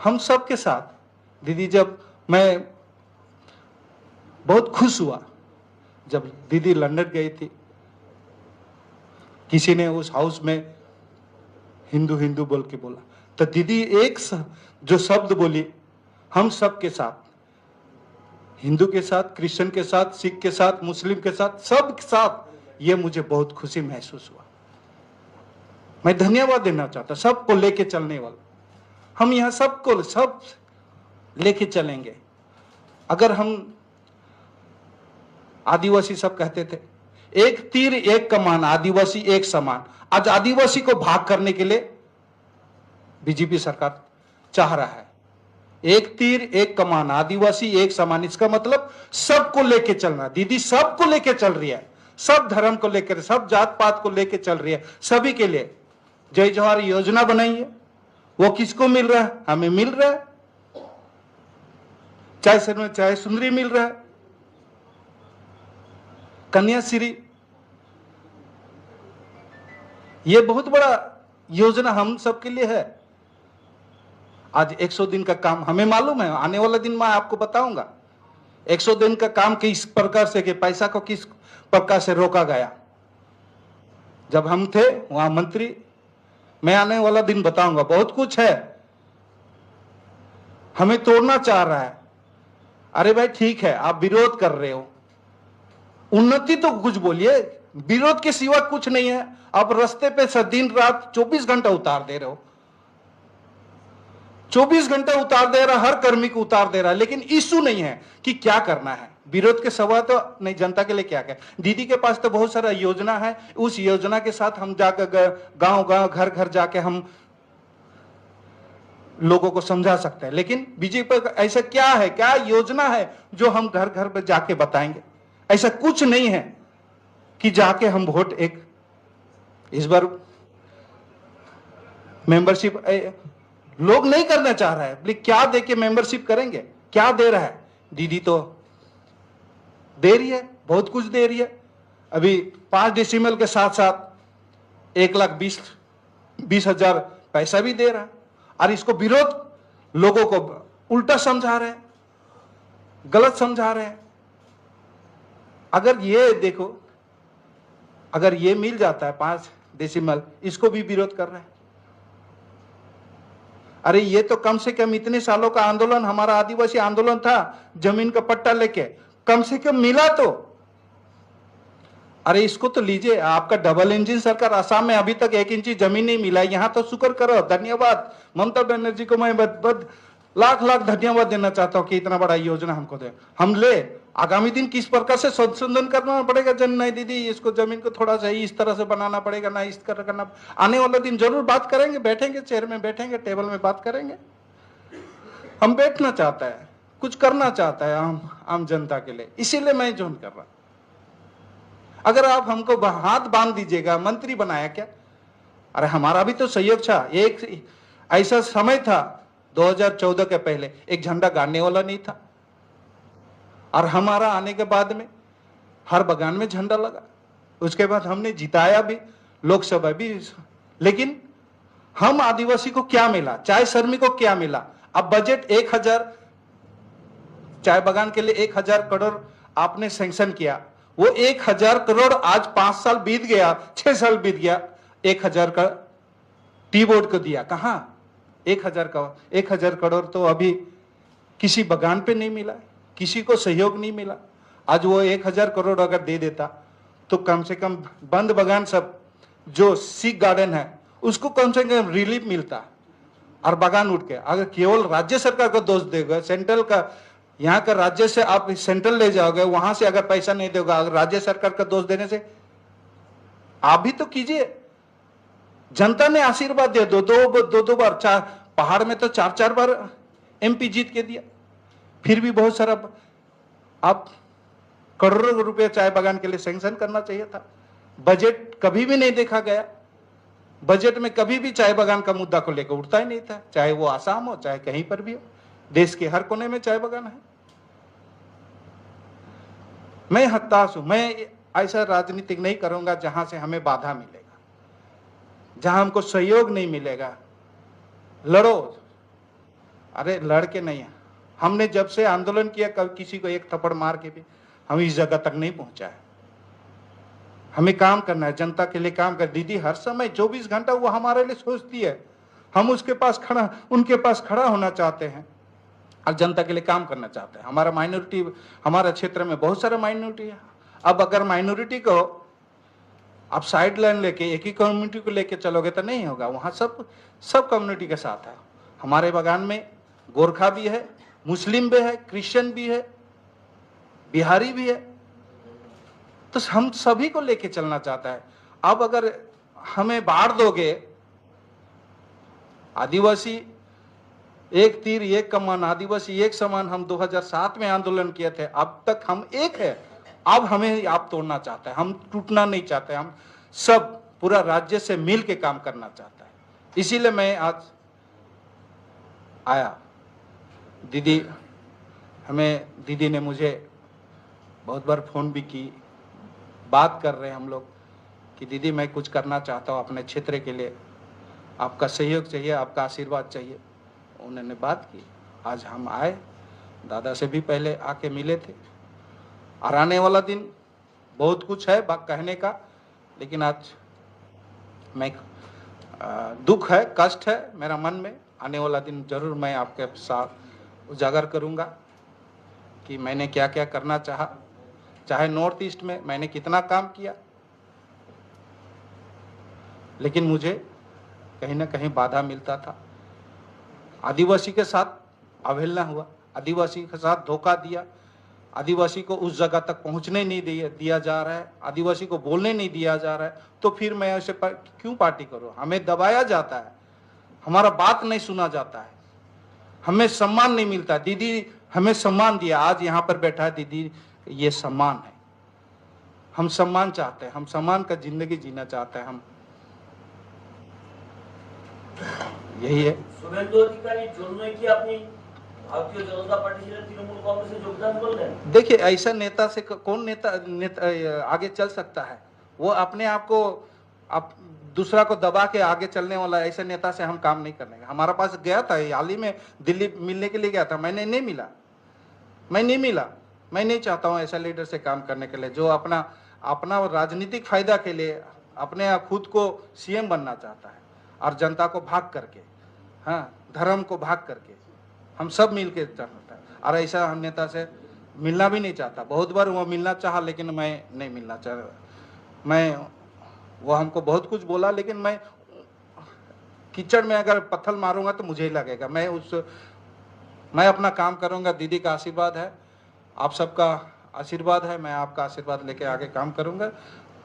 हम सब के साथ दीदी, जब मैं बहुत खुश हुआ जब दीदी लंदन गई थी, किसी ने उस हाउस में हिंदू हिंदू बोल के बोला, तो दीदी जो शब्द बोली, हम सब के साथ, हिंदू के साथ, क्रिश्चियन के साथ, सिख के साथ, मुस्लिम के साथ, सब के साथ, ये मुझे बहुत खुशी महसूस हुआ। मैं धन्यवाद देना चाहता सबको लेके चलने वाला। हम यहां सबको सब लेके चलेंगे। अगर हम आदिवासी सब कहते थे एक तीर एक कमान, आदिवासी एक समान। आज आदिवासी को भाग करने के लिए बीजेपी सरकार चाह रहा है। एक तीर एक कमान, आदिवासी एक समान। इसका मतलब सबको लेके चलना। दीदी सबको लेके चल रही है, सब धर्म को लेकर, सब जात पात को लेके चल रही है, सभी के लिए जय जवाहर योजना बनाई है। वो किसको मिल रहा है? हमें मिल रहा है। चाहे सर में चाहे सुंदरी मिल रहा है, कन्याश्री, ये बहुत बड़ा योजना हम सबके लिए है। आज 100 दिन का काम हमें मालूम है, आने वाला दिन मैं आपको बताऊंगा 100 दिन का काम किस प्रकार से, कि पैसा को किस प्रकार से रोका गया। जब हम थे वहां मंत्री, मैं आने वाला दिन बताऊंगा। बहुत कुछ है, हमें तोड़ना चाह रहा है। अरे भाई ठीक है, आप विरोध कर रहे हो, उन्नति तो कुछ बोलिए, विरोध के सिवा कुछ नहीं है। आप रास्ते पे दिन रात 24 घंटा उतार दे रहे हो, 24 घंटा उतार दे रहा, हर कर्मी को उतार दे रहा है, लेकिन इशू नहीं है कि क्या करना है। विरोध के सवाल तो नहीं, जनता के लिए क्या क्या। दीदी के पास तो बहुत सारा योजना है, उस योजना के साथ हम जाकर गांव गांव घर घर जाके हम लोगों को समझा सकते हैं। लेकिन बीजेपी का ऐसा क्या है, क्या योजना है जो हम घर घर पे जाके बताएंगे? ऐसा कुछ नहीं है कि जाके हम वोट एक, इस बार मेंबरशिप लोग नहीं करना चाह रहा है, लेकिन क्या दे के मेंबरशिप करेंगे? क्या दे रहा है? दीदी तो दे रही है, बहुत कुछ दे रही है। अभी 5 डेसिमल के साथ साथ 1,20,000 पैसा भी दे रहा है। और इसको विरोध लोगों को उल्टा समझा रहे हैं, गलत समझा रहे हैं। अगर ये देखो, अगर ये मिल जाता है 5 डेसिमल, इसको भी विरोध कर रहे हैं। अरे ये तो कम से कम इतने सालों का आंदोलन, हमारा आदिवासी आंदोलन था, जमीन का पट्टा लेके, कम से कम मिला तो। अरे इसको तो लीजिए, आपका डबल इंजन सरकार, असम में अभी तक 1 इंची जमीन नहीं मिला, यहां तो शुक्र करो, धन्यवाद ममता बनर्जी को मैं लाख लाख धन्यवाद देना चाहता हूं कि इतना बड़ा योजना हमको दे। हम ले, आगामी दिन किस प्रकार से संशोधन करना पड़ेगा, जन नहीं दीदी इसको जमीन को थोड़ा सा इस तरह से बनाना पड़ेगा ना, इस तरह करना। आने वाला दिन जरूर बात करेंगे, बैठेंगे, चेयर में बैठेंगे, टेबल में बात करेंगे। हम बैठना चाहता है, कुछ करना चाहता है आम जनता के लिए, इसीलिए मैं ज्वाइन कर रहा। अगर आप हमको हाथ बांध दीजिएगा, मंत्री बनाया क्या? अरे हमारा भी तो सहयोग था। एक ऐसा समय था 2014 के पहले, एक झंडा गाड़ने वाला नहीं था, और हमारा आने के बाद में हर बगान में झंडा लगा। उसके बाद हमने जिताया भी, लोकसभा भी। लेकिन हम आदिवासी को क्या मिला, चाय शर्मी को क्या मिला? अब बजट 1000 चाय बगान के लिए 1000 करोड़ आपने सैंक्शन किया। वो 1000 करोड़ आज 5 साल बीत गया, 6 साल बीत गया, 1000 का टी बोर्ड को दिया। कहां 1000 करोड़ तो अभी किसी बगान पे नहीं मिला, किसी को सहयोग नहीं मिला। आज वो 1000 करोड़ अगर दे देता तो कम से कम बंद बगान सब जो सिख गार्डन है उसको कम से कम रिलीफ मिलता, और बगान उठ के। अगर केवल राज्य सरकार को दोष देगा, सेंट्रल का, यहाँ का राज्य से आप सेंट्रल ले जाओगे, वहां से अगर पैसा नहीं देगा, अगर राज्य सरकार का दोष देने से, आप भी तो कीजिए। जनता ने आशीर्वाद दिया, दो बार, पहाड़ में तो 4 बार एमपी जीत के दिया। फिर भी बहुत सारा, आप करोड़ों रुपए चाय बगान के लिए सैंक्शन करना चाहिए था। बजट कभी भी नहीं देखा गया, बजट में कभी भी चाय बगान का मुद्दा को लेकर उठता ही नहीं था, चाहे वो आसाम हो, चाहे कहीं पर भी हो। देश के हर कोने में चाय बगान है। मैं हताश हूं। मैं ऐसा राजनीतिक नहीं करूंगा जहां से हमें बाधा मिलेगा, जहां हमको सहयोग नहीं मिलेगा। लड़ो, अरे लड़के नहीं है, हमने जब से आंदोलन किया कभी किसी को एक थप्पड़ मार के भी हम इस जगह तक नहीं पहुंचा है। हमें काम करना है, जनता के लिए काम कर। दीदी हर समय 24 घंटा वो हमारे लिए सोचती है, हम उसके पास खड़ा, उनके पास खड़ा होना चाहते हैं और जनता के लिए काम करना चाहते हैं। हमारा माइनॉरिटी, हमारे क्षेत्र में बहुत सारा माइनॉरिटी है। अब अगर माइनॉरिटी को आप साइड लाइन लेके एक ही कम्युनिटी को लेके चलोगे तो नहीं होगा। वहाँ सब कम्युनिटी के साथ है। हमारे बगान में गोरखा भी है, मुस्लिम भी है, क्रिश्चियन भी है, बिहारी भी है, तो हम सभी को लेके चलना चाहता है। अब अगर हमें बांट दोगे, आदिवासी एक तीर एक कमान, आदिवासी एक समान, हम 2007 में आंदोलन किए थे, अब तक हम एक है। अब हमें आप तोड़ना चाहते हैं, हम टूटना नहीं चाहते, हम सब पूरा राज्य से मिल के काम करना चाहता है। इसीलिए मैं आज आया। दीदी ने मुझे बहुत बार फोन भी की, बात कर रहे हैं हम लोग कि दीदी मैं कुछ करना चाहता हूँ अपने क्षेत्र के लिए, आपका सहयोग चाहिए, आपका आशीर्वाद चाहिए। उन्होंने बात की, आज हम आए, दादा से भी पहले आके मिले थे। और आने वाला दिन बहुत कुछ है कहने का, लेकिन आज मैं दुख है, कष्ट है मेरा मन में। आने वाला दिन जरूर मैं आपके साथ उजागर करूंगा कि मैंने क्या क्या करना चाहा, चाहे नॉर्थ ईस्ट में मैंने कितना काम किया, लेकिन मुझे कहीं ना कहीं बाधा मिलता था। आदिवासी के साथ अवहेलना हुआ, आदिवासी के साथ धोखा दिया, आदिवासी को उस जगह तक पहुंचने नहीं दिया जा रहा है, आदिवासी को बोलने नहीं दिया जा रहा है, तो फिर मैं ऐसे क्यों पार्टी करूं? हमें दबाया जाता है, हमारा बात नहीं सुना जाता है, हमें सम्मान नहीं मिलता। दीदी हमें सम्मान दिया, आज यहाँ पर बैठा है दीदी, ये सम्मान है। हम सम्मान चाहते हैं, हम सम्मान का जिंदगी जीना चाहते हैं, हम यही है। শুভেন্দু অধিকারীর জন্যই কি আপনি भारतीय जनता पार्टी से तृणमूल कांग्रेस में योगदान कर रहे हैं? देखिए ऐसा नेता से कौन नेता आगे चल सकता है? वो अपने आप को दूसरा को दबा के आगे चलने वाला ऐसे नेता से हम काम नहीं करने। हमारा पास गया था, हाल ही में दिल्ली मिलने के लिए गया था, मैं नहीं मिला। मैं नहीं चाहता हूँ ऐसा लीडर से काम करने के लिए जो अपना राजनीतिक फायदा के लिए अपने खुद को सीएम बनना चाहता है और जनता को भाग करके, हाँ, धर्म को भाग करके हम सब मिल के चाहता है। और ऐसा हम नेता से मिलना भी नहीं चाहता। बहुत बार वो मिलना चाहा, लेकिन मैं नहीं मिलना चाह। वो हमको बहुत कुछ बोला, लेकिन मैं कीचड़ में अगर पत्थर मारूंगा तो मुझे ही लगेगा। मैं अपना काम करूंगा। दीदी का आशीर्वाद है, आप सबका आशीर्वाद है, मैं आपका आशीर्वाद लेके आगे काम करूंगा।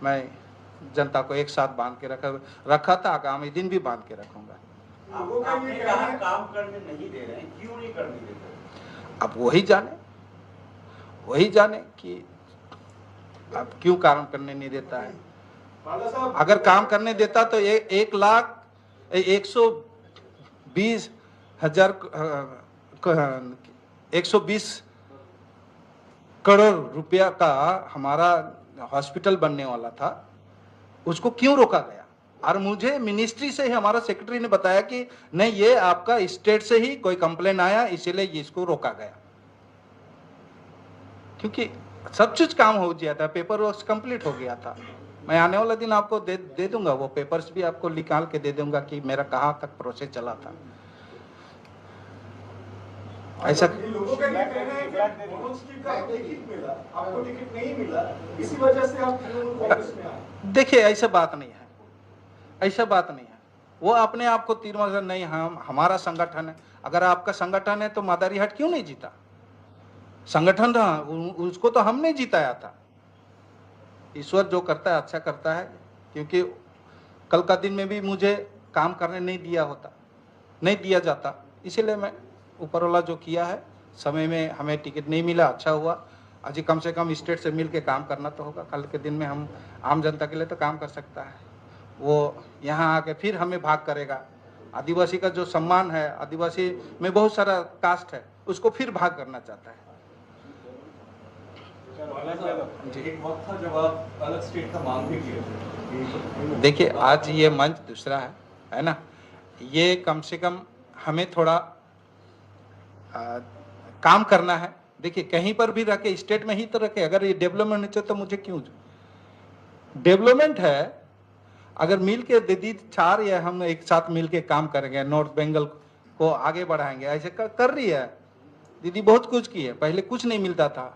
मैं जनता को एक साथ बांध के रखा था, आगामी दिन भी बांध के रखूंगा। आपने कहा काम करने नहीं दे रहे हैं, क्यों नहीं करने देते? अब वही जाने कि अब क्यों काम करने नहीं देता है। अगर काम करने देता तो 1,20 करोड़ रुपया का हमारा हॉस्पिटल बनने वाला था, उसको क्यों रोका गया? और मुझे मिनिस्ट्री से ही हमारा सेक्रेटरी ने बताया कि नहीं, ये आपका स्टेट से ही कोई कंप्लेन आया, इसीलिए इसको रोका गया। क्योंकि सब चीज काम हो गया था, पेपर वर्क कंप्लीट हो गया था। मैं आने वाला दिन आपको दे दूंगा, वो पेपर्स भी आपको निकाल के दे दूंगा कि मेरा कहाँ तक प्रोसेस चला था। ऐसा लोगों का ये कहना है कि मनोज का टिकट मिला, आपको टिकट नहीं मिला, इसी वजह से आप तृणमूल कांग्रेस में आए। देखिए ऐसा बात नहीं है, ऐसा बात नहीं है। वो अपने आप को तीर मार नहीं, हमारा संगठन है। अगर आपका संगठन है तो मादारीहाट क्यों नहीं जीता? संगठन रहा, उसको तो हमने जिताया था। ईश्वर जो करता है अच्छा करता है, क्योंकि कल का दिन में भी मुझे काम करने नहीं दिया जाता। इसीलिए मैं ऊपर वाला जो किया है, समय में हमें टिकट नहीं मिला, अच्छा हुआ। आज कम से कम स्टेट से मिल के काम करना तो होगा। कल के दिन में हम आम जनता के लिए तो काम कर सकता है, वो यहाँ आके फिर हमें भाग करेगा। आदिवासी का जो सम्मान है, आदिवासी में बहुत सारा कास्ट है, उसको फिर भाग करना चाहता है। एक वक्त था जब आप अलग स्टेट का मांग भी किए थे। देखिए आज ये मंच दूसरा है ना। ये कम से कम हमें थोड़ा काम करना है। देखिए कहीं पर भी रखे, स्टेट में ही तो रखे, अगर ये डेवलपमेंट नहीं चाहिए तो मुझे क्यों? डेवलपमेंट है, अगर मिल के दीदी चाह रही है हम एक साथ मिल के काम करेंगे, नॉर्थ बंगाल को आगे बढ़ाएंगे, ऐसे कर रही है दीदी, बहुत कुछ की है। पहले कुछ नहीं मिलता था,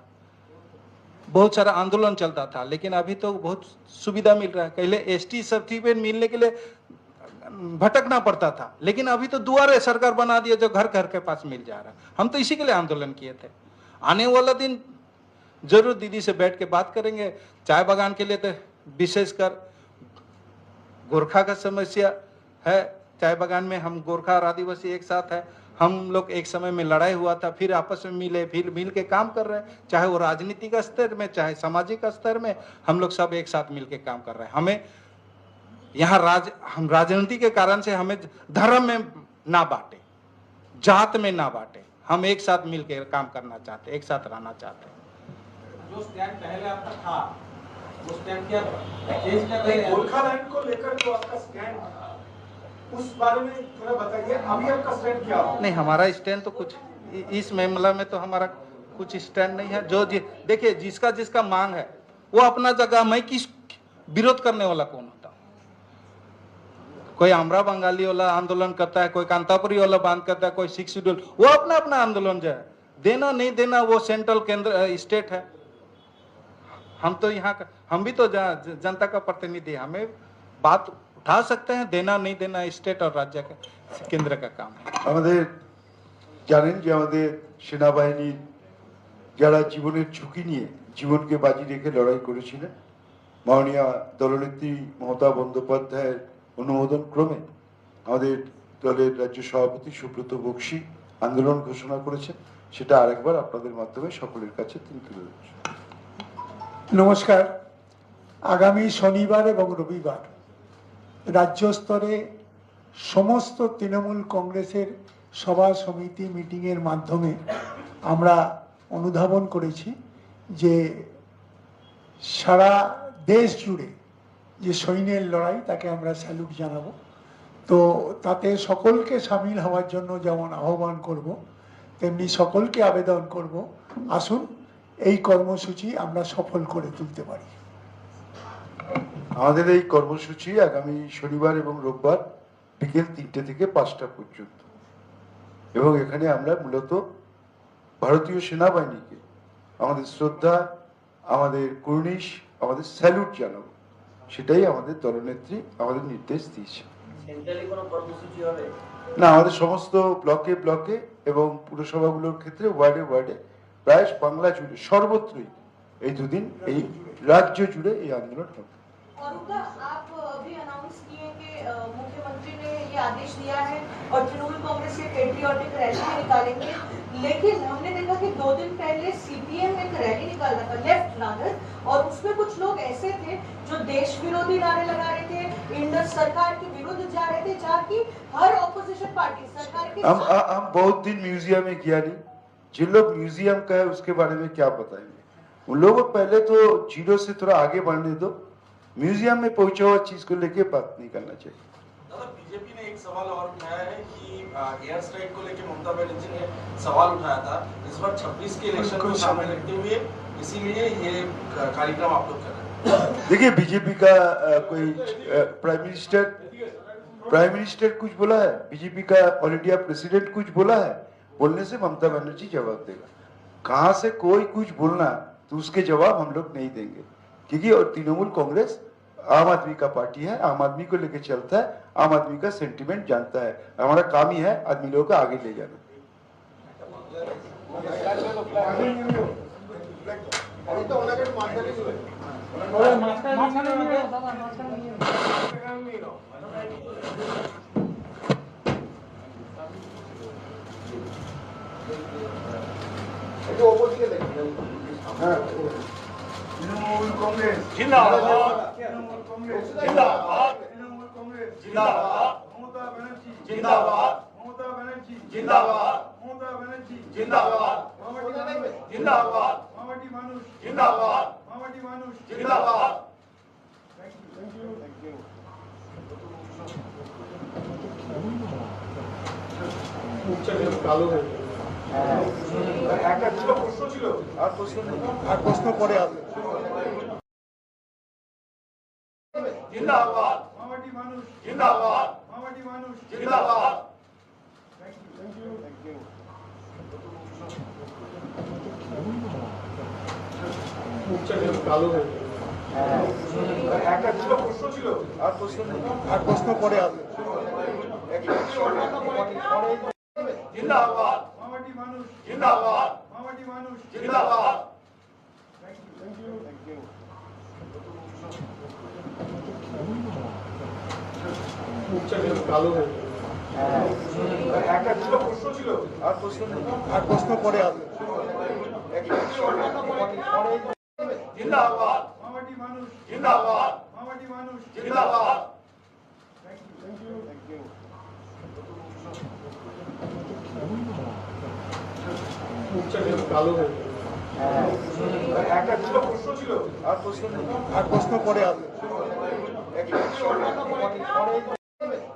बहुत सारा आंदोलन चलता था, लेकिन अभी तो बहुत सुविधा मिल रहा है। पहले एसटी सर्टिफिकेट मिलने के लिए भटकना पड़ता था, लेकिन अभी तो दुआरे सरकार बना दिया जो घर घर के पास मिल जा रहा है। हम तो इसी के लिए आंदोलन किए थे। आने वाला दिन जरूर दीदी से बैठ के बात करेंगे। चाय बागान के लिए तो विशेषकर गोरखा का समस्या है, चाय बागान में हम गोरखा और आदिवासी एक साथ है। हम लोग एक समय में लड़ाई हुआ था, फिर आपस में मिले, फिर मिल के काम कर रहे हैं, चाहे वो राजनीतिक स्तर में चाहे सामाजिक स्तर में, हम लोग सब एक साथ मिल के काम कर रहे हैं। हमें यहाँ हम राजनीति के कारण से हमें धर्म में ना बांटे, जात में ना बांटे, हम एक साथ मिल के काम करना चाहते, एक साथ रहना चाहते हैं। जो स्टैंड पहले आपका था वो स्टैंड क्या चेंज कर रहे हैं? गोरखा लैंड को लेकर जो आपका स्टैंड, उस बारे में थोड़ा बताइए। अभी आपका स्टैंड क्या है? नहीं, हमारा स्टैंड तो कुछ इस मामला में तो हमारा कुछ स्टैंड नहीं है। जो देखिए जिसका जिसका मांग है वो अपना जगह, मैं किस विरोध करने वाला कौन होता हूँ? कोई आमरा बंगाली वाला आंदोलन करता है, कोई कांतापुरी वाला बांध करता है, कोई 6 शेड्यूल, वो अपना अपना आंदोलन जो है, देना नहीं देना वो सेंट्रल केंद्र स्टेट है। हम तो यहाँ का, हम भी तो जनता का प्रतिनिधि, हमें बात उठा सकते हैं, देना नहीं देना स्टेट और राज्य का, केंद्र का काम है। আমাদের জানেন যে আমাদের সেনাবাহিনী যারা জীবনের ঝুঁকি নিয়ে জীবনকে বাজি রেখে লড়াই করেছিলেন, মাননীয় দলনেত্রী মমতা বন্দ্যোপাধ্যায়ের অনুমোদন ক্রমে আমাদের দলের রাজ্য সভাপতি সুব্রত বক্সী আন্দোলন ঘোষণা করেছেন। সেটা আরেকবার আপনাদের মাধ্যমে সকলের কাছে তুলে ধরছি। নমস্কার। আগামী শনিবার এবং রবিবার রাজ্য স্তরে সমস্ত তৃণমূল কংগ্রেসের সভা সমিতি মিটিংয়ের মাধ্যমে আমরা অনুধাবন করেছি যে সারা দেশ জুড়ে যে সৈন্যের লড়াই, তাকে আমরা স্যালুট জানাবো। তো তাতে সকলকে সামিল হওয়ার জন্য যেমন আহ্বান করব, তেমনি সকলকে আবেদন করব, আসুন এই কর্মসূচি আমরা সফল করে তুলতে পারি। আমাদের এই কর্মসূচি আগামী শনিবার এবং রোববার বিকেল 3টে থেকে 5টা পর্যন্ত, এবং এখানে আমরা মূলত ভারতীয় সেনাবাহিনীকে আমাদের শ্রদ্ধা, আমাদের কুর্নিশ, আমাদের স্যালুট জানাবো। সেটাই আমাদের দলনেত্রী আমাদের নির্দেশ দিয়েছে। সেন্ট্রালি কোনো কর্মসূচি হবে না, আমাদের সমস্ত ব্লকে ব্লকে এবং পুরসভাগুলোর ক্ষেত্রে ওয়ার্ডে ওয়ার্ডে, প্রায় বাংলা জুড়ে সর্বত্রই এই দুদিন এই রাজ্য জুড়ে এই আন্দোলন হবে। औरुदा, आप अभी अनाउंस किए कि मुख्यमंत्री ने ये आदेश दिया है और तृणमूल कांग्रेस के पेट्रियोटिक रैली निकालेंगे, लेकिन हमने देखा कि 2 दिन पहले सीपीएम एक रैली निकाल रहा था, लेफ्ट रादर, और उसमें कुछ लोग ऐसे थे जो देश विरोधी नारे लगा रहे थे, इंडस सरकार के विरुद्ध जा रहे थे, जबकि हर ऑपोजिशन पार्टी सरकार के हम बहुत दिन म्यूजियम में किया नहीं। जिन लोग म्यूजियम का है उसके बारे में क्या बताएंगे? उन लोगों को पहले तो जीरो से थोड़ा आगे बढ़ने दो। म्यूजियम में पहुंचा हुआ चीज को लेके बात नहीं करना चाहिए। दादा, बीजेपी ने एक सवाल और उठाया है कि एयर स्ट्राइक को लेकर ममता बनर्जी ने सवाल उठाया था, इस बार 26 के इलेक्शन को सामने रखते हुए इसीलिए ये कार्यक्रम आप लोग कर रहे हैं। देखिए, बीजेपी का कोई प्राइम मिनिस्टर कुछ बोला है, बीजेपी का ऑल इंडिया प्रेसिडेंट कुछ बोला है, बोलने से ममता बनर्जी जवाब देगा। कहां से कोई कुछ बोलना तो उसके जवाब हम लोग नहीं देंगे, क्योंकि और तृणमूल कांग्रेस आम आदमी का पार्टी है, आम आदमी को लेकर चलता है, आम आदमी का सेंटिमेंट जानता है। हमारा काम ही है आदमी लोगों को आगे ले जाना। तृणमूल कांग्रेस जिंदाबाद, तृणमूल कांग्रेस जिंदाबाद, तृणमूल कांग्रेस जिंदाबाद, ममता बनर्जी जिंदाबाद, ममता बनर्जी जिंदाबाद, ममता बनर्जी जिंदाबाद, जिंदाबाद, मावटी मानुष जिंदाबाद, मावटी मानुष जिंदाबाद। Thank you. একটা দুটো প্রশ্ন ছিল, আর প্রশ্ন নেই। আর প্রশ্ন পরে আসবে। জিন্দাবাদ মামাটি মানুষ, জিন্দাবাদ মামাটি মানুষ, জিন্দাবাদ। একটা দুটো প্রশ্ন ছিল, আর প্রশ্ন নেই। আর প্রশ্ন পরে আসবে। জিন্দাবাদ মামাটি মানুষ, জিন্দাবাদ মামাটি মানুষ, জিন্দাবাদ। একটা দুটো প্রশ্ন ছিল, আর প্রশ্ন নেই। আর প্রশ্ন পরে আসবে। জিন্দাবাদ মামাটি মানুষ, জিন্দাবাদ মামাটি মানুষ, জিন্দাবাদ। একটা দুটো প্রশ্ন ছিল, আর প্রশ্ন নেই। আর প্রশ্ন পরে আসবে।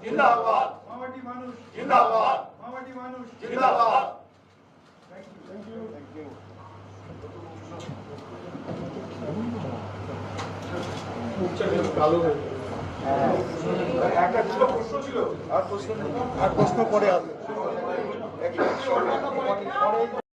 জিন্দাবাদ মামাটি মানুষ, জিন্দাবাদ মামাটি মানুষ, জিন্দাবাদ। একটা দুটো প্রশ্ন ছিল, আর প্রশ্ন নেই। আর প্রশ্ন পরে আসবে।